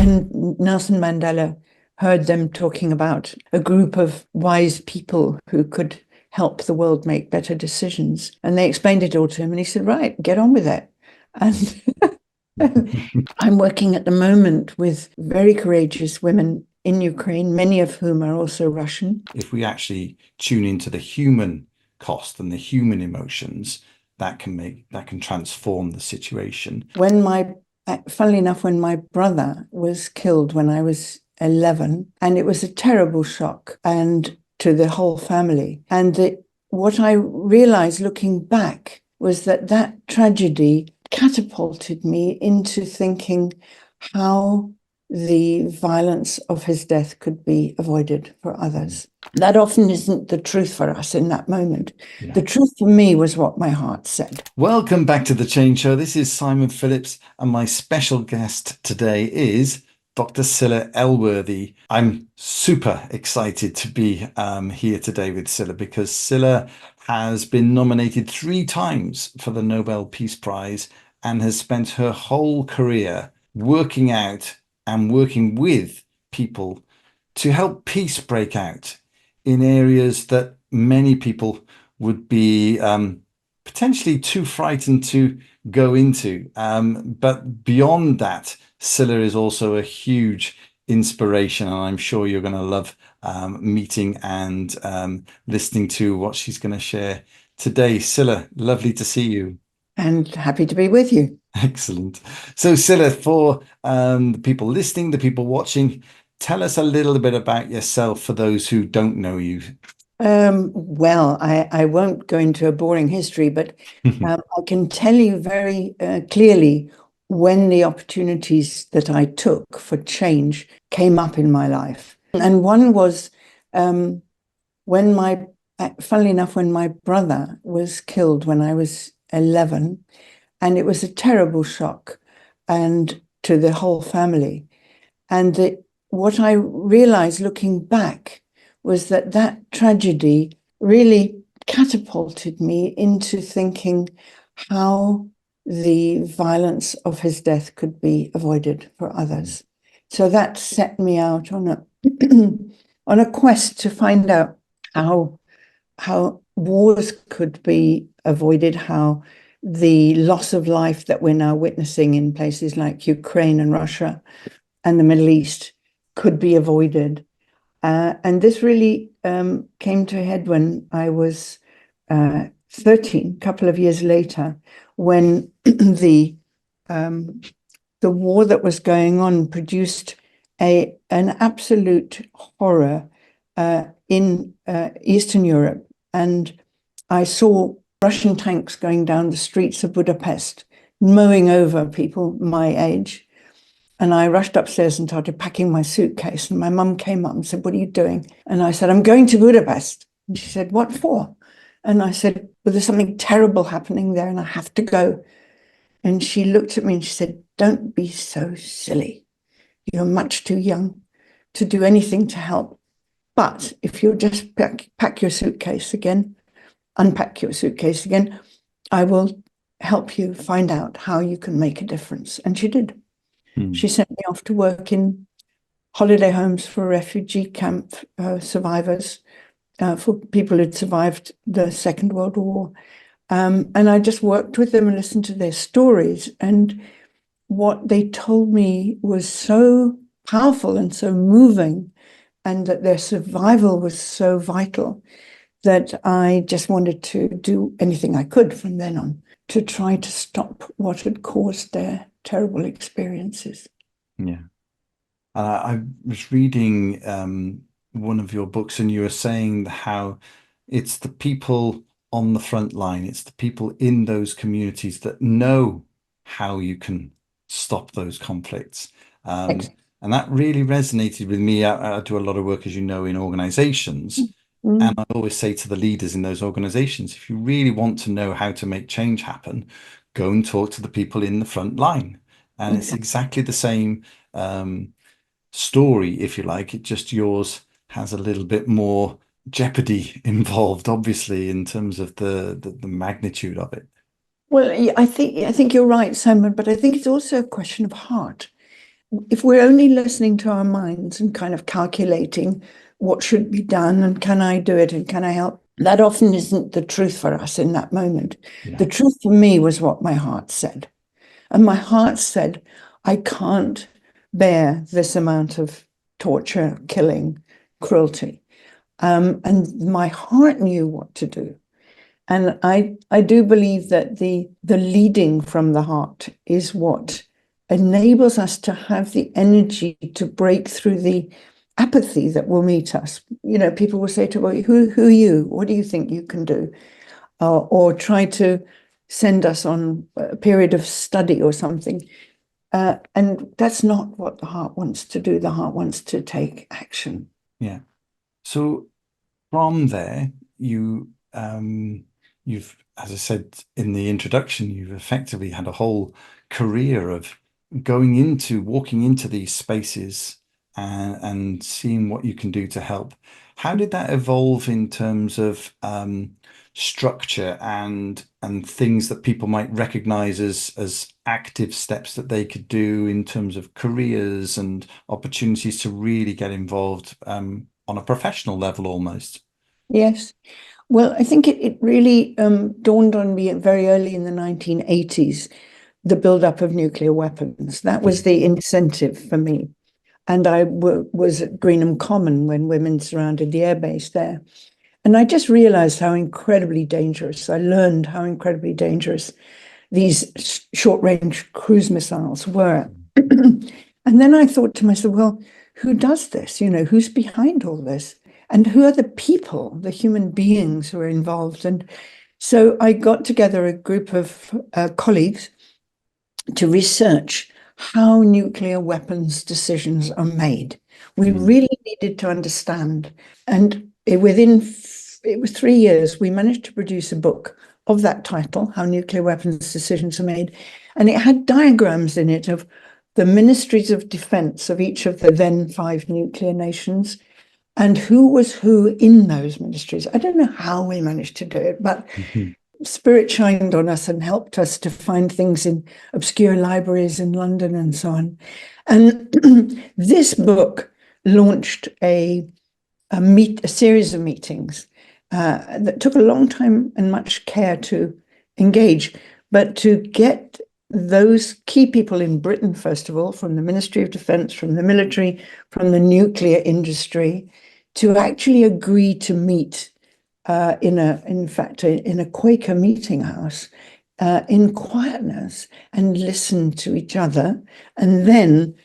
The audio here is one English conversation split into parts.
And Nelson Mandela heard them talking about a group of wise people who could help the world make better decisions. And they explained it all to him. And he said, right, get on with it. And I'm working at the moment with very courageous women in Ukraine, many of whom are also Russian. If we actually tune into the human cost and the human emotions, that can transform the situation. Funnily enough, when my brother was killed when I was 11, and it was a terrible shock and to the whole family. And what I realized looking back was that tragedy catapulted me into thinking how the violence of his death could be avoided for others. That often isn't the truth for us in that moment. Yeah. The truth for me was what my heart said. Welcome back to The Change Show. This is Simon Phillips, and my special guest today is Dr. Scilla Elworthy. I'm super excited to be here today with Scilla, because Scilla has been nominated 3 times for the Nobel Peace Prize and has spent her whole career working out and working with people to help peace break out in areas that many people would be potentially too frightened to go into. But beyond that, Scilla is also a huge inspiration, and I'm sure you're going to love meeting and listening to what she's going to share today. Scilla, lovely to see you. And happy to be with you. Excellent. So Scilla, for the people listening, the people watching, tell us a little bit about yourself for those who don't know you. Well, I won't go into a boring history, but I can tell you very clearly when the opportunities that I took for change came up in my life. And one was funnily enough, when my brother was killed when I was 11, and it was a terrible shock and to the whole family. And what I realized looking back was that tragedy really catapulted me into thinking how the violence of his death could be avoided for others. So that set me out on a quest to find out how wars could be avoided, how the loss of life that we're now witnessing in places like Ukraine and Russia and the Middle East could be avoided. And this really came to a head when I was 13, a couple of years later, when the war that was going on produced an absolute horror in Eastern Europe. And I saw Russian tanks going down the streets of Budapest, mowing over people my age. And I rushed upstairs and started packing my suitcase. And my mum came up and said, "What are you doing?" And I said, "I'm going to Budapest." And she said, "What for?" And I said, "Well, there's something terrible happening there and I have to go." And she looked at me and she said, "Don't be so silly. You're much too young to do anything to help. But if you'll just pack your suitcase again, unpack your suitcase again, I will help you find out how you can make a difference." And she did. She sent me off to work in holiday homes for refugee camp survivors, for people who'd survived the Second World War. And I just worked with them and listened to their stories. And what they told me was so powerful and so moving, and that their survival was so vital, that I just wanted to do anything I could from then on to try to stop what had caused their terrible experiences. Yeah. I was reading one of your books, and you were saying how it's the people on the front line, it's the people in those communities that know how you can stop those conflicts. And that really resonated with me. I do a lot of work, as you know, in organizations. And I always say to the leaders in those organizations, if you really want to know how to make change happen, go and talk to the people in the front line. And it's exactly the same story, if you like. It just yours has a little bit more jeopardy involved, obviously, in terms of the magnitude of it. Well, I think you're right, Simon, but I think it's also a question of heart. if we're only listening to our minds and kind of calculating what should be done and can I do it and can I help, that often isn't the truth for us in that moment. Yeah. The truth for me was what my heart said. And my heart said, I can't bear this amount of torture, killing, cruelty. And my heart knew what to do. And I do believe that the leading from the heart is what enables us to have the energy to break through the apathy that will meet us. You know, people will say to me, who are you? What do you think you can do? Or try to send us on a period of study or something. And that's not what the heart wants to do. The heart wants to take action. Yeah. So from there, you've, as I said in the introduction, you've effectively had a whole career of walking into these spaces and seeing what you can do to help. How did that evolve in terms of structure and things that people might recognize as active steps that they could do in terms of careers and opportunities to really get involved on a professional level almost? Yes. Well, I think it really dawned on me very early in the 1980s, the buildup of nuclear weapons. That was the incentive for me. And I was at Greenham Common when women surrounded the airbase there. And I just realized how incredibly dangerous, I learned how incredibly dangerous these short-range cruise missiles were. And then I thought to myself, well, who does this? You know, who's behind all this? And who are the people, the human beings who are involved? And so I got together a group of colleagues to research how nuclear weapons decisions are made. We really needed to understand. And it was 3 years, we managed to produce a book of that title, How Nuclear Weapons Decisions Are Made. And it had diagrams in it of the ministries of defense of each of the then 5 nuclear nations and who was who in those ministries. I don't know how we managed to do it, but Spirit shined on us and helped us to find things in obscure libraries in London and so on. And this book launched a series of meetings that took a long time and much care to engage, but to get those key people in Britain, first of all, from the Ministry of Defence, from the military, from the nuclear industry, to actually agree to meet in a Quaker meeting house in quietness and listen to each other, and then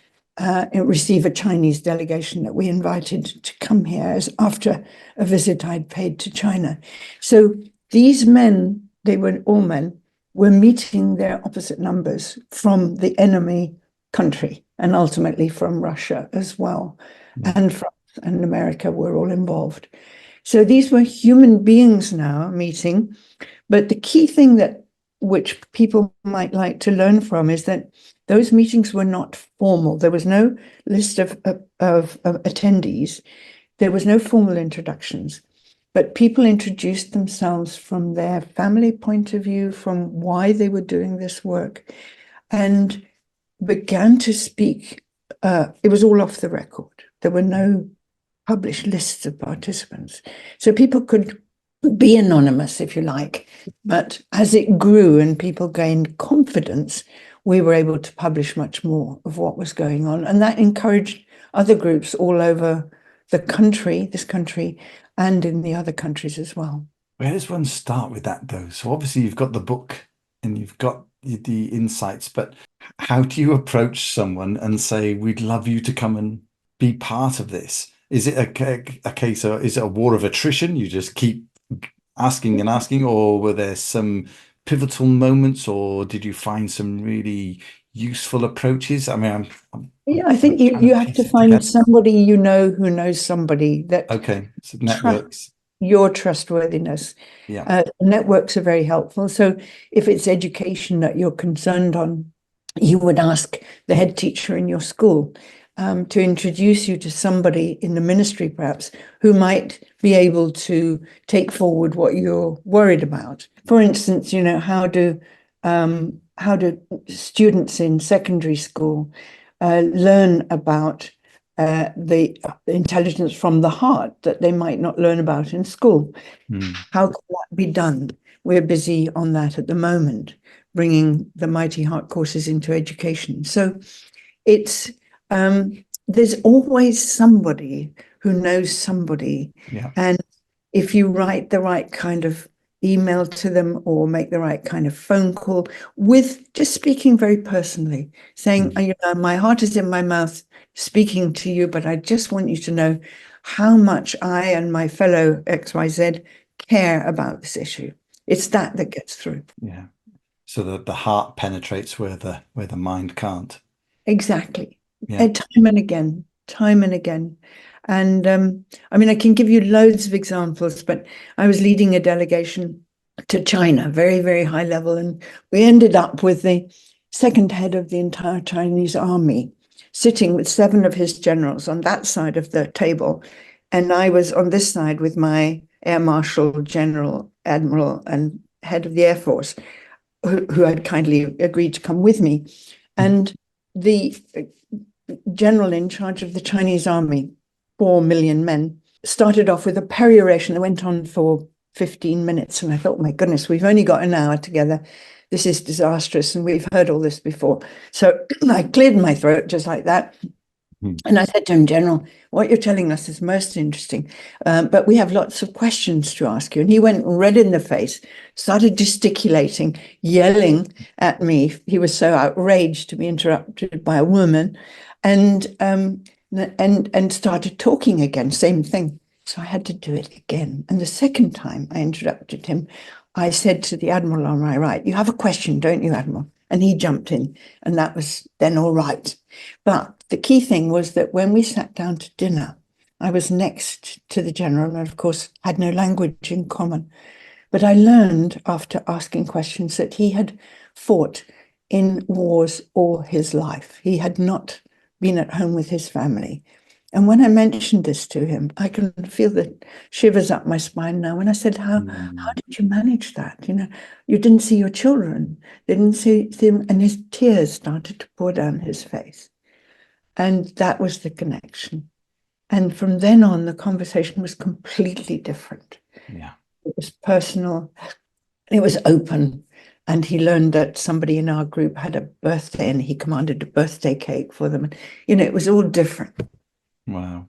receive a Chinese delegation that we invited to come here as after a visit I'd paid to China. So these men, they were all men, were meeting their opposite numbers from the enemy country and ultimately from Russia as well. And France and America were all involved. So these were human beings now meeting. But the key thing which people might like to learn from is that those meetings were not formal. There was no list of attendees. There was no formal introductions. But people introduced themselves from their family point of view, from why they were doing this work, and began to speak. It was all off the record. There were no published lists of participants. So people could be anonymous, if you like. But as it grew and people gained confidence, we were able to publish much more of what was going on. And that encouraged other groups all over the country, this country, and in the other countries as well. Where does one start with that, though? So obviously you've got the book and you've got the insights, but how do you approach someone and say, we'd love you to come and be part of this? Is it a case of, is it a war of attrition? You just keep asking and asking, or were there some pivotal moments, or did you find some really useful approaches? I mean, Yeah, I think you have to find somebody you know who knows somebody that okay, so networks. Your trustworthiness. Yeah. Networks are very helpful. So if it's education that you're concerned on, you would ask the head teacher in your school to introduce you to somebody in the ministry, perhaps, who might be able to take forward what you're worried about. For instance, you know, how do students in secondary school learn about the intelligence from the heart that they might not learn about in school. How can that be done? We're busy on that at the moment, bringing the Mighty Heart courses into education. So it's there's always somebody who knows somebody. Yeah. And if you write the right kind of email to them or make the right kind of phone call with just speaking very personally, saying, you know, my heart is in my mouth speaking to you, but I just want you to know how much I and my fellow XYZ care about this issue. It's that gets through. Yeah. So that the heart penetrates where the mind can't. Exactly. Yeah. Time and again, time and again. And I mean, I can give you loads of examples, but I was leading a delegation to China, very, very high level. And we ended up with the second head of the entire Chinese army sitting with 7 of his generals on that side of the table. And I was on this side with my Air Marshal, General, Admiral, and head of the Air Force, who had kindly agreed to come with me. And the general in charge of the Chinese army, 4 million men, started off with a peroration that went on for 15 minutes. And I thought, my goodness, we've only got an hour together. This is disastrous. And we've heard all this before. So I cleared my throat just like that. And I said to him, General, what you're telling us is most interesting, but we have lots of questions to ask you. And he went red in the face, started gesticulating, yelling at me. He was so outraged to be interrupted by a woman, and started talking again, same thing. So I had to do it again. And the second time I interrupted him, I said to the Admiral on my right, you have a question, don't you, Admiral? And he jumped in, and that was then all right. But the key thing was that when we sat down to dinner, I was next to the general and, of course, had no language in common. But I learned after asking questions that he had fought in wars all his life. He had not been at home with his family. And when I mentioned this to him, I can feel the shivers up my spine now. When I said, how did you manage that? You know, you didn't see your children, they didn't see them, and his tears started to pour down his face. And that was the connection. And from then on, the conversation was completely different. Yeah. It was personal, it was open. And he learned that somebody in our group had a birthday and he commanded a birthday cake for them. And, you know, it was all different. Wow.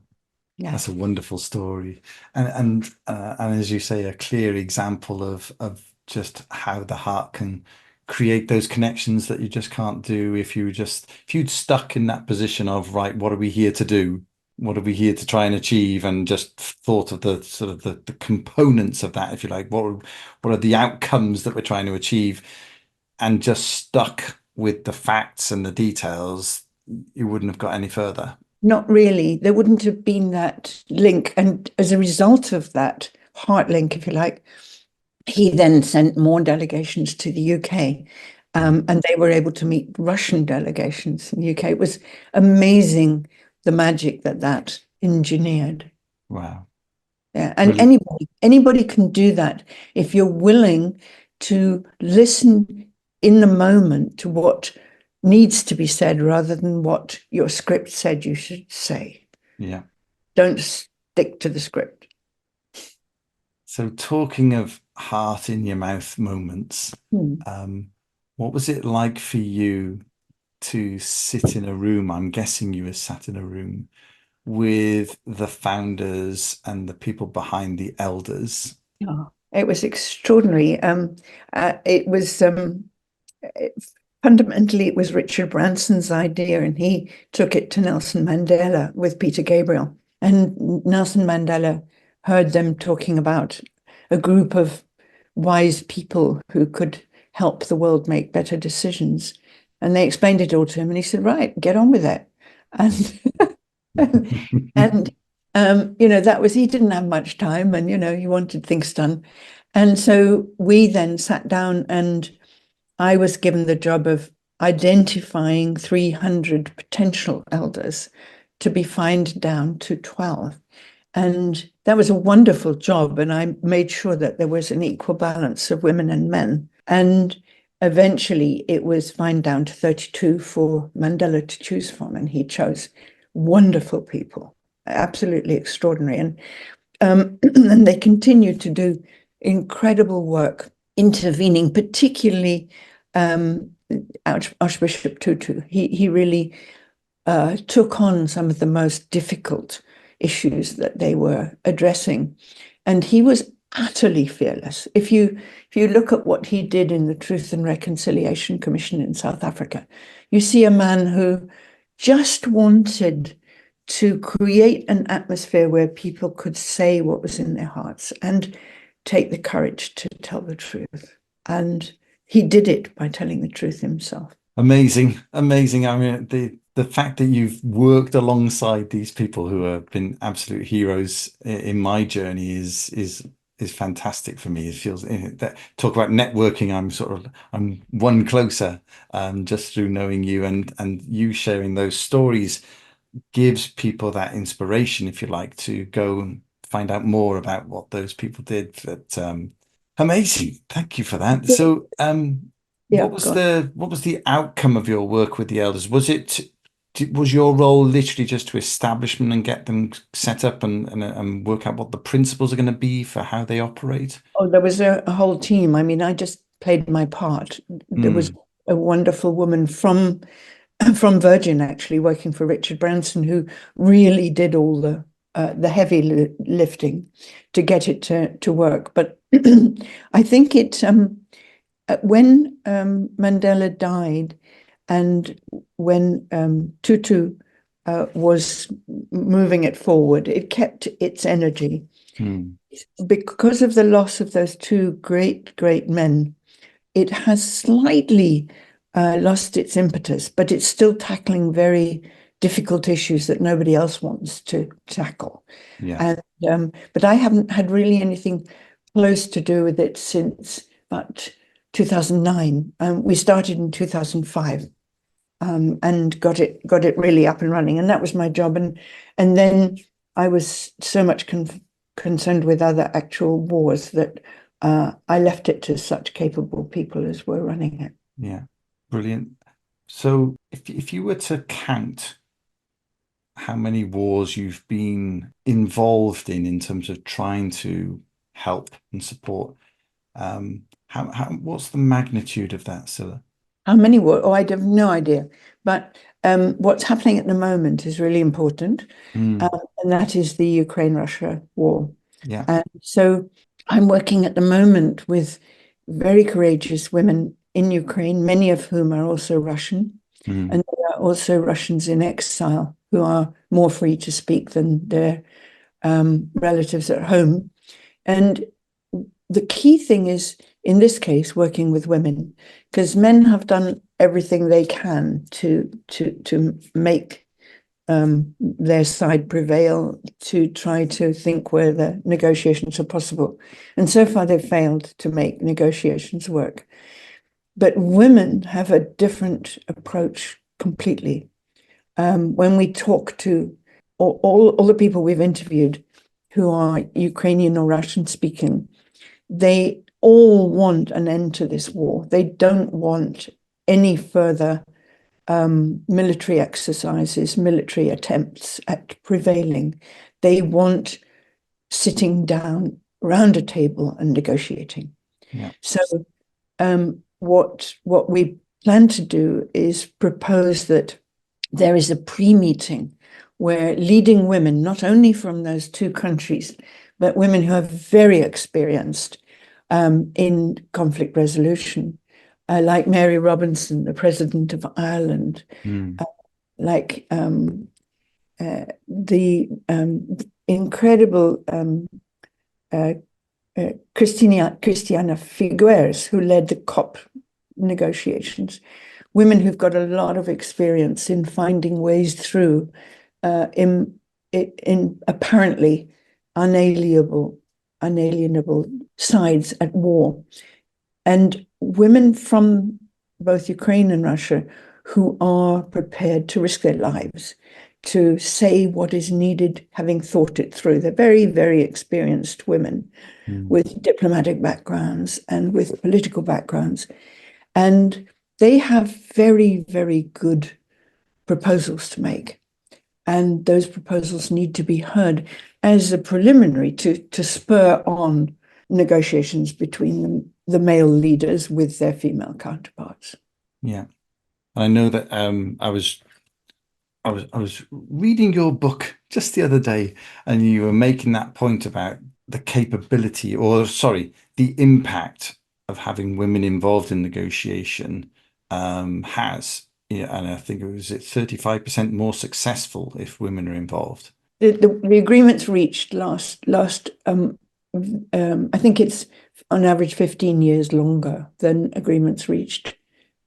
Yeah. That's a wonderful story. And as you say, a clear example of just how the heart can create those connections that you just can't do if you'd stuck in that position of, right, what are we here to do? What are we here to try and achieve? And just thought of the sort of the components of that, if you like, what are the outcomes that we're trying to achieve, and just stuck with the facts and the details, you wouldn't have got any further. Not really. There wouldn't have been that link. And as a result of that heart link, if you like, he then sent more delegations to the UK. And they were able to meet Russian delegations in the UK. It was amazing, the magic that engineered. Wow. Yeah. And anybody can do that if you're willing to listen in the moment to what needs to be said rather than what your script said you should say. Yeah. Don't stick to the script. So talking of heart in your mouth moments, what was it like for you to sit in a room? I'm guessing you were sat in a room with the founders and the people behind the elders. Yeah, it was extraordinary. It was fundamentally, it was Richard Branson's idea, and he took it to Nelson Mandela with Peter Gabriel. And Nelson Mandela heard them talking about a group of wise people who could help the world make better decisions. And they explained it all to him, and he said, right, get on with it. And you know, that was, he didn't have much time, and, you know, he wanted things done. And so we then sat down, and I was given the job of identifying 300 potential elders to be fined down to 12. And that was a wonderful job. And I made sure that there was an equal balance of women and men. And eventually it was fined down to 32 for Mandela to choose from, and he chose wonderful people, absolutely extraordinary. And they continued to do incredible work, intervening, particularly Archbishop Tutu. He really took on some of the most difficult issues that they were addressing, and he was utterly fearless. If you look at what he did in the Truth and Reconciliation Commission in South Africa, you see a man who just wanted to create an atmosphere where people could say what was in their hearts and take the courage to tell the truth. And he did it by telling the truth himself. Amazing, amazing. I mean, the fact that you've worked alongside these people who have been absolute heroes in my journey is fantastic for me. It feels that talk about networking. I'm one closer just through knowing you and you sharing those stories gives people that inspiration, if you like, to go and find out more about what those people did. But amazing. Thank you for that. So Yeah, what was the outcome of your work with the elders? Was your role literally just to establish them and get them set up and work out what the principles are going to be for how they operate? Oh, there was a whole team. I mean, I just played my part. There was Mm, a wonderful woman from Virgin, actually, working for Richard Branson, who really did all the heavy lifting to get it to work. But I think when Mandela died, and when Tutu was moving it forward, it kept its energy mm, because of the loss of those two great men. It has slightly lost its impetus, but it's still tackling very difficult issues that nobody else wants to tackle. yeah. And but I haven't had really anything close to do with it since about 2009. We started in 2005 and got it really up and running, and that was my job. And then I was so much concerned with other actual wars that I left it to such capable people as were running it. Yeah. Brilliant. So if you were to count how many wars you've been involved in terms of trying to help and support, how what's the magnitude of that, Scilla? How many were? Oh, I have no idea. But what's happening at the moment is really important, Mm, and that is the Ukraine-Russia war. yeah. And so I'm working at the moment with very courageous women in Ukraine, many of whom are also Russian, Mm, and there are also Russians in exile who are more free to speak than their relatives at home. And the key thing is, in this case, working with women, because men have done everything they can to make their side prevail, to try to think where the negotiations are possible. And so far, they've failed to make negotiations work. But women have a different approach completely. When we talk to all the people we've interviewed who are Ukrainian or Russian speaking, they all want an end to this war. They don't want any further military exercises, military attempts at prevailing. They want sitting down around a table and negotiating. yeah. So what we plan to do is propose that there is a pre-meeting where leading women, not only from those two countries, but women who are very experienced in conflict resolution, like Mary Robinson, the President of Ireland, Mm, like the incredible Christiana Figueres, who led the COP negotiations, women who've got a lot of experience in finding ways through in apparently unalienable sides at war, and women from both Ukraine and Russia who are prepared to risk their lives to say what is needed, having thought it through. They're very, very experienced women mm, with diplomatic backgrounds and with political backgrounds. And they have very, very good proposals to make. And those proposals need to be heard as a preliminary to spur on negotiations between the male leaders with their female counterparts. Yeah. I know that I was reading your book just the other day, and you were making that point about the capability, or sorry, the impact of having women involved in negotiation has. Yeah, and I think it was 35% more successful if women are involved. The agreements reached last I think it's on average 15 years longer than agreements reached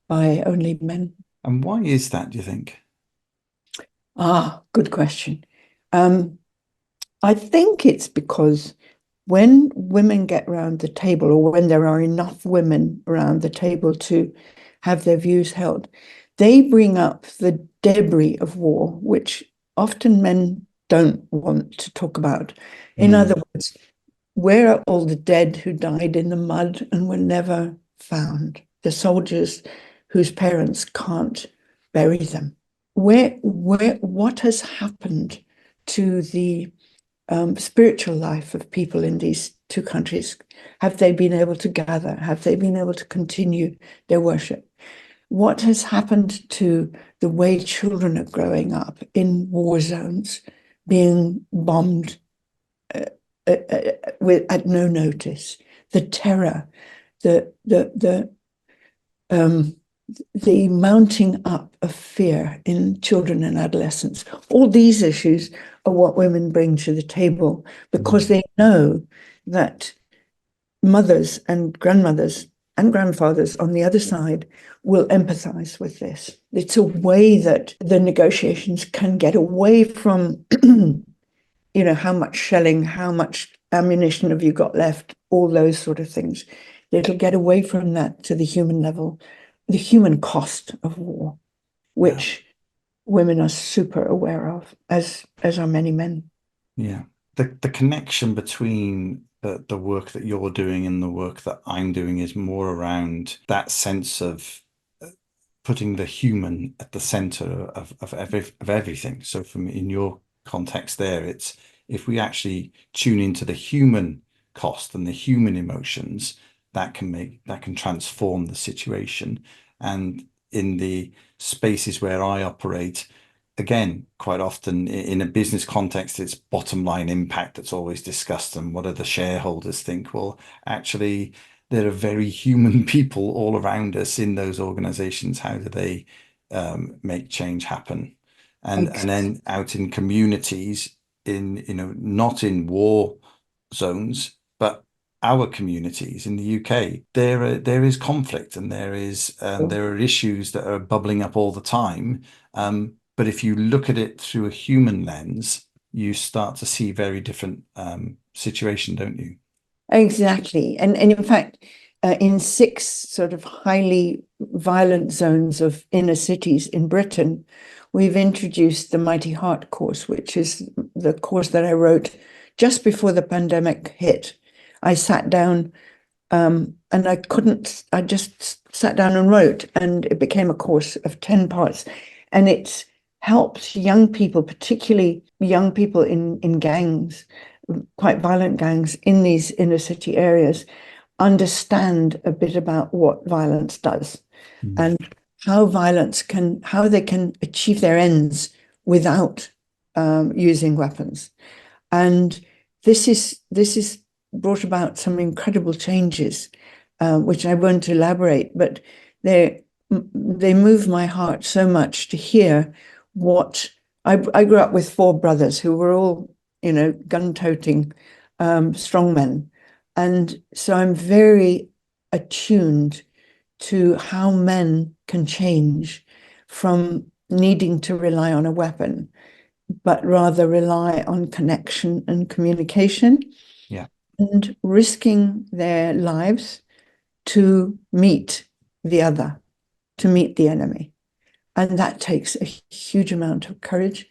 by only men. And why is that, do you think? Good question. I think it's because when women get around the table, or when there are enough women around the table to have their views held, they bring up the debris of war, which often men don't want to talk about. In other words, where are all the dead who died in the mud and were never found? The soldiers whose parents can't bury them. What has happened to the spiritual life of people in these two countries? Have they been able to gather? Have they been able to continue their worship? What has happened to the way children are growing up in war zones, being bombed at no notice? The terror, the mounting up of fear in children and adolescents. All these issues are what women bring to the table, because they know that mothers and grandmothers and grandfathers on the other side will empathize with this. It's a way that the negotiations can get away from, how much shelling, how much ammunition have you got left, all those sort of things. It'll get away from that to the human level, the human cost of war, which women are super aware of, as are many men. Yeah. The connection between the work that you're doing and the work that I'm doing is more around that sense of putting the human at the center of everything. So from in your context there, it's if we actually tune into the human cost and the human emotions, that can transform the situation. And in the spaces where I operate, again, quite often in a business context, it's bottom line impact that's always discussed. And what do the shareholders think? Well, actually, there are very human people all around us in those organizations. How do they make change happen? And then out in communities, not in war zones, but our communities in the UK, there is conflict, and there are issues that are bubbling up all the time. But if you look at it through a human lens, you start to see very different situation, don't you? Exactly. And in fact, in 6 sort of highly violent zones of inner cities in Britain, we've introduced the Mighty Heart course, which is the course that I wrote just before the pandemic hit. I sat down and I just sat down and wrote, and it became a course of 10 parts. And it's helped young people, particularly young people in gangs, quite violent gangs in these inner city areas, understand a bit about what violence does and how they can achieve their ends without using weapons. And this is brought about some incredible changes, which I won't elaborate, but they move my heart so much to hear what I grew up with 4 brothers who were all, gun-toting strongmen. And so I'm very attuned to how men can change from needing to rely on a weapon, but rather rely on connection and communication, Yeah. and risking their lives to meet the other, to meet the enemy. And that takes a huge amount of courage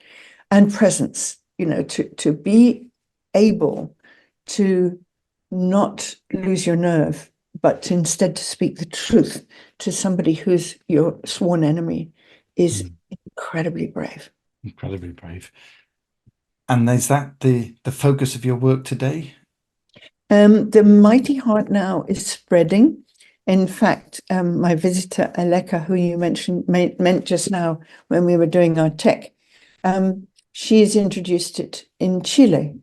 and presence, to be able to not lose your nerve, but instead to speak the truth to somebody who's your sworn enemy is incredibly brave. Incredibly brave. And is that the focus of your work today? The mighty heart now is spreading. In fact, my visitor, Aleka, who you meant just now when we were doing our tech, she's introduced it in Chile.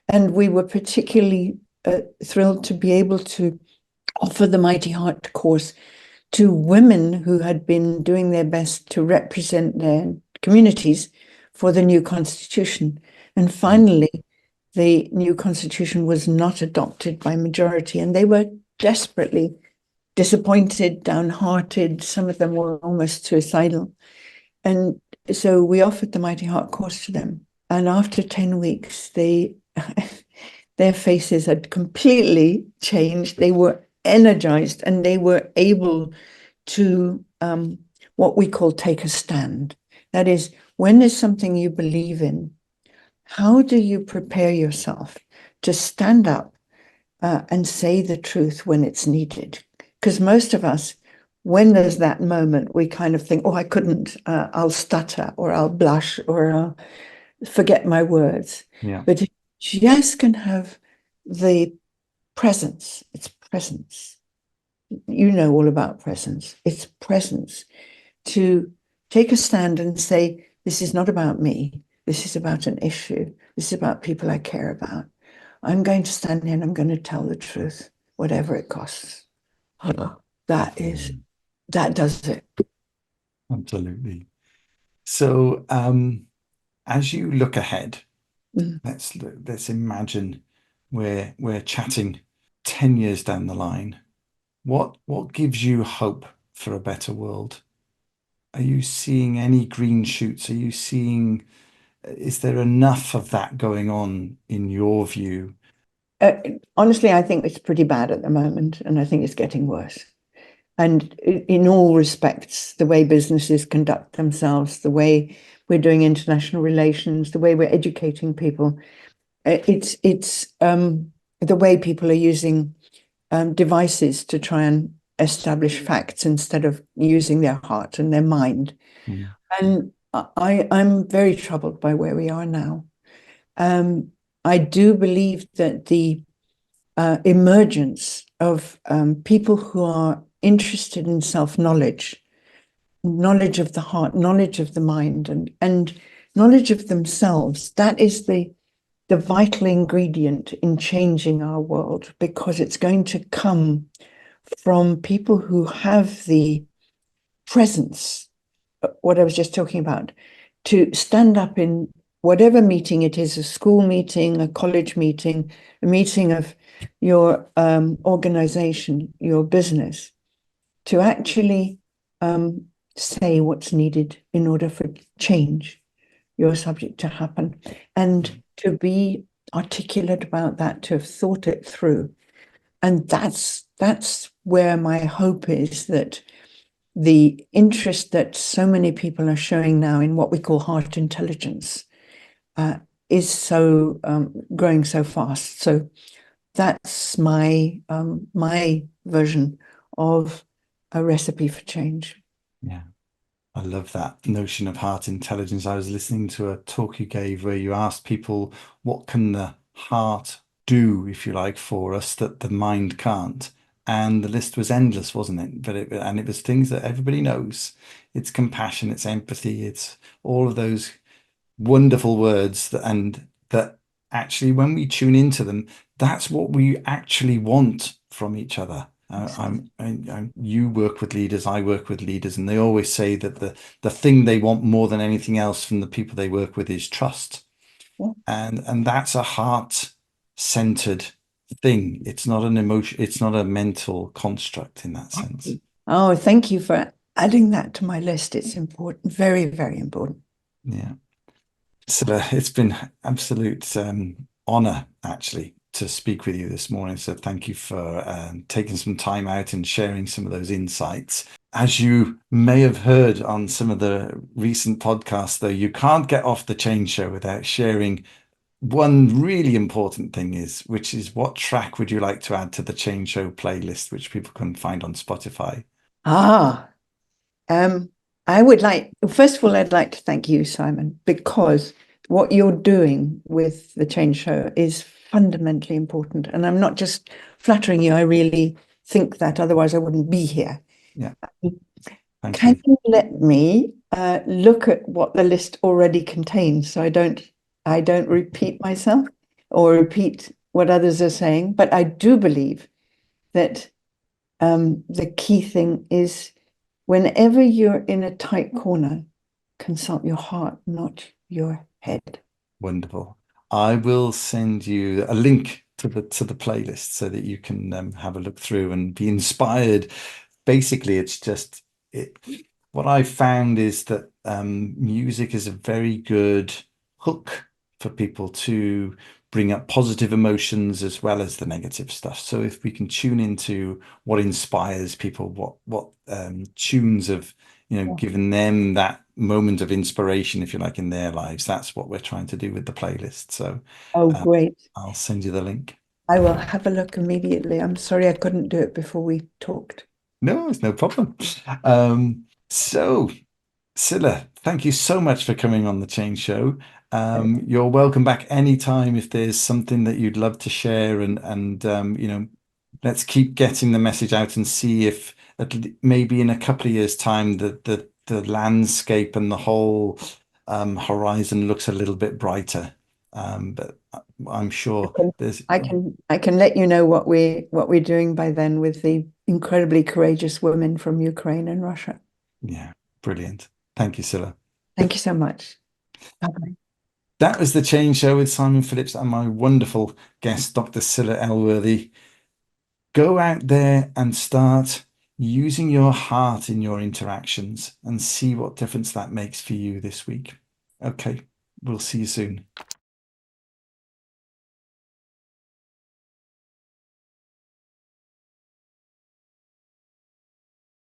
And we were particularly thrilled to be able to offer the Mighty Heart course to women who had been doing their best to represent their communities for the new constitution. And finally, the new constitution was not adopted by majority, and they were desperately disappointed, downhearted. Some of them were almost suicidal. And so we offered the Mighty Heart course to them. And after 10 weeks, their faces had completely changed. They were energized and they were able to what we call take a stand. That is, when there's something you believe in, how do you prepare yourself to stand up and say the truth when it's needed? Because most of us, when there's that moment, we kind of think, oh, I couldn't, I'll stutter or I'll blush or I'll forget my words. Yeah. But if you just can have the presence, it's presence. You know all about presence. It's presence to take a stand and say, this is not about me. This is about an issue. This is about people I care about. I'm going to stand here and I'm going to tell the truth, whatever it costs. That does it. Absolutely. So as you look ahead, let's imagine we're chatting 10 years down the line. What gives you hope for a better world? Are you seeing any green shoots? Is there enough of that going on in your view? Honestly, I think it's pretty bad at the moment, and I think it's getting worse. And in all respects, the way businesses conduct themselves, the way we're doing international relations, the way we're educating people, it's the way people are using devices to try and establish facts instead of using their heart and their mind. And I'm very troubled by where we are now. I do believe that the emergence of people who are interested in self-knowledge, knowledge of the heart, knowledge of the mind, and knowledge of themselves, that is the vital ingredient in changing our world, because it's going to come from people who have the presence, what I was just talking about, to stand up in whatever meeting it is, a school meeting, a college meeting, a meeting of your organization, your business, to actually say what's needed in order for change, your subject to happen, and to be articulate about that, to have thought it through. And that's where my hope is, that the interest that so many people are showing now in what we call heart intelligence is so growing so fast. So that's my version of a recipe for change. Yeah, I love that notion of heart intelligence. I was listening to a talk you gave where you asked people, what can the heart do, if you like, for us that the mind can't? And the list was endless, wasn't it? But it was things that everybody knows. It's compassion, it's empathy, it's all of those wonderful words that actually, when we tune into them, that's what we actually want from each other. You work with leaders, I work with leaders, and they always say that the thing they want more than anything else from the people they work with is trust. Yeah. And that's a heart-centered thing. It's not an emotion, it's not a mental construct in that sense. Oh, thank you for adding that to my list. It's important, very, very important. Yeah. So it's been absolute honor actually to speak with you this morning. So thank you for taking some time out and sharing some of those insights. As you may have heard on some of the recent podcasts, though, you can't get off the Change Show without sharing one really important thing is, which is what track would you like to add to the Change Show playlist, which people can find on Spotify? Ah, um, I would like, first of all, I'd like to thank you, Simon, because what you're doing with the Change Show is fundamentally important. And I'm not just flattering you, I really think that, otherwise I wouldn't be here. Yeah, thank Can you. you let me look at what the list already contains so I don't repeat myself or repeat what others are saying? But I do believe that the key thing is whenever you're in a tight corner, consult your heart, not your head. Wonderful. I will send you a link to the playlist so that you can have a look through and be inspired. Basically, it's just it. What I found is that music is a very good hook for people to bring up positive emotions as well as the negative stuff. So if we can tune into what inspires people, what tunes have given them that moment of inspiration, if you like, in their lives, that's what we're trying to do with the playlist. So Oh, um, great. I'll send you the link. I will have a look immediately. I'm sorry I couldn't do it before we talked. No, it's no problem. So Scilla, thank you so much for coming on the Change Show. You're welcome back anytime if there's something that you'd love to share, and let's keep getting the message out and see if maybe in a couple of years' time the landscape and the whole horizon looks a little bit brighter. But I'm I sure can, there's I can let you know what we're doing by then with the incredibly courageous women from Ukraine and Russia. yeah, brilliant. Thank you, Scilla. Thank you so much. Bye-bye. That was the Change Show with Simon Phillips and my wonderful guest, Dr. Scilla Elworthy. Go out there and start using your heart in your interactions and see what difference that makes for you this week. Okay, we'll see you soon.